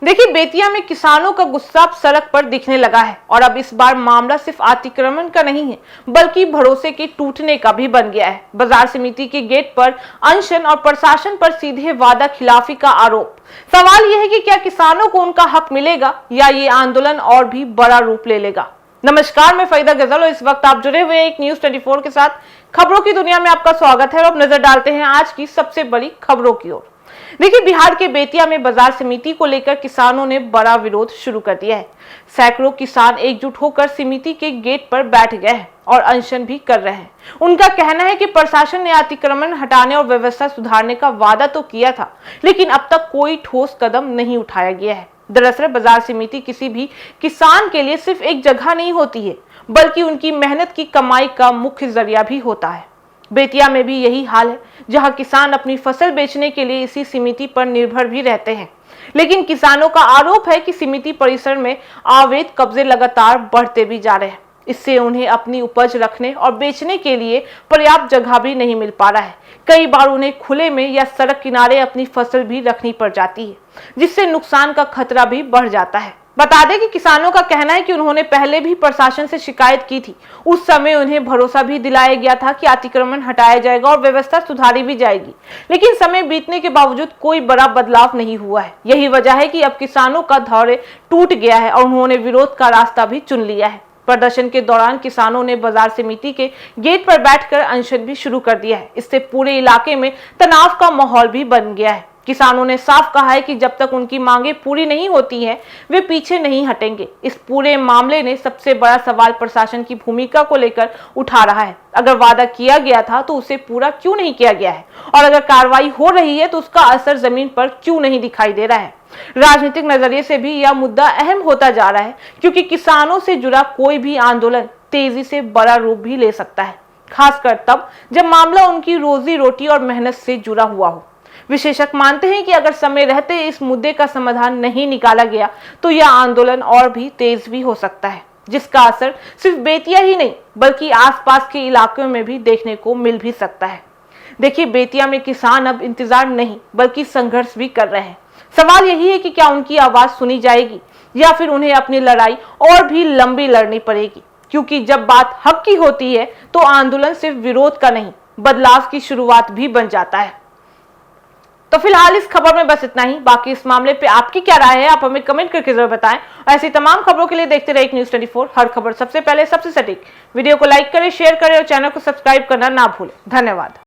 देखिए, बेतिया में किसानों का गुस्सा अब सड़क पर दिखने लगा है और अब इस बार मामला सिर्फ अतिक्रमण का नहीं है बल्कि भरोसे के टूटने का भी बन गया है। बाजार समिति के गेट पर अनशन और प्रशासन पर सीधे वादा खिलाफी का आरोप। सवाल यह है कि क्या किसानों को उनका हक मिलेगा या ये आंदोलन और भी बड़ा रूप ले लेगा। नमस्कार, मैं फरीदा गजल और इस वक्त आप जुड़े हुए एक न्यूज 24 के साथ। खबरों की दुनिया में आपका स्वागत है और अब नजर डालते हैं आज की सबसे बड़ी खबरों की ओर। देखिए, बिहार के बेतिया में बाजार समिति को लेकर किसानों ने बड़ा विरोध शुरू कर दिया है। सैकड़ों किसान एकजुट होकर समिति के गेट पर बैठ गए हैं और अनशन भी कर रहे हैं। उनका कहना है कि प्रशासन ने अतिक्रमण हटाने और व्यवस्था सुधारने का वादा तो किया था, लेकिन अब तक कोई ठोस कदम नहीं उठाया गया है। दरअसल बाजार समिति किसी भी किसान के लिए सिर्फ एक जगह नहीं होती है, बल्कि उनकी मेहनत की कमाई का मुख्य जरिया भी होता है। बेतिया में भी यही हाल है, जहां किसान अपनी फसल बेचने के लिए इसी समिति पर निर्भर भी रहते हैं। लेकिन किसानों का आरोप है कि समिति परिसर में अवैध कब्जे लगातार बढ़ते भी जा रहे हैं। इससे उन्हें अपनी उपज रखने और बेचने के लिए पर्याप्त जगह भी नहीं मिल पा रहा है। कई बार उन्हें खुले में या सड़क किनारे अपनी फसल भी रखनी पड़ जाती है, जिससे नुकसान का खतरा भी बढ़ जाता है। बता दें कि किसानों का कहना है कि उन्होंने पहले भी प्रशासन से शिकायत की थी। उस समय उन्हें भरोसा भी दिलाया गया था कि अतिक्रमण हटाया जाएगा और व्यवस्था सुधारी भी जाएगी, लेकिन समय बीतने के बावजूद कोई बड़ा बदलाव नहीं हुआ है। यही वजह है कि अब किसानों का धैर्य टूट गया है और उन्होंने विरोध का रास्ता भी चुन लिया है। प्रदर्शन के दौरान किसानों ने बाजार समिति के गेट पर बैठकर अनशन भी शुरू कर दिया है। इससे पूरे इलाके में तनाव का माहौल भी बन गया है। किसानों ने साफ कहा है कि जब तक उनकी मांगे पूरी नहीं होती हैं, वे पीछे नहीं हटेंगे। इस पूरे मामले ने सबसे बड़ा सवाल प्रशासन की भूमिका को लेकर उठा रहा है। अगर वादा किया गया था तो उसे पूरा क्यों नहीं किया गया है, और अगर कार्रवाई हो रही है तो उसका असर जमीन पर क्यों नहीं दिखाई दे रहा है। राजनीतिक नजरिए से भी यह मुद्दा अहम होता जा रहा है, क्योंकि किसानों से जुड़ा कोई भी आंदोलन तेजी से बड़ा रूप भी ले सकता है, खासकर तब जब मामला उनकी रोजी रोटी और मेहनत से जुड़ा हुआ हो। विशेषज्ञ मानते हैं कि अगर समय रहते इस मुद्दे का समाधान नहीं निकाला गया तो यह आंदोलन और भी तेज भी हो सकता है, जिसका असर सिर्फ बेतिया ही नहीं बल्कि आसपास के इलाकों में भी देखने को मिल भी सकता है। देखिए, बेतिया में किसान अब इंतजार नहीं बल्कि संघर्ष भी कर रहे हैं। सवाल यही है कि क्या उनकी आवाज सुनी जाएगी या फिर उन्हें अपनी लड़ाई और भी लंबी लड़नी पड़ेगी, क्योंकि जब बात हक की होती है तो आंदोलन सिर्फ विरोध का नहीं, बदलाव की शुरुआत भी बन जाता है। तो फिलहाल इस खबर में बस इतना ही। बाकी इस मामले पे आपकी क्या राय है, आप हमें कमेंट करके जरूर बताएं। ऐसी तमाम खबरों के लिए देखते रहिए न्यूज 24, हर खबर सबसे पहले सबसे सटीक। वीडियो को लाइक करें, शेयर करें और चैनल को सब्सक्राइब करना ना भूलें। धन्यवाद।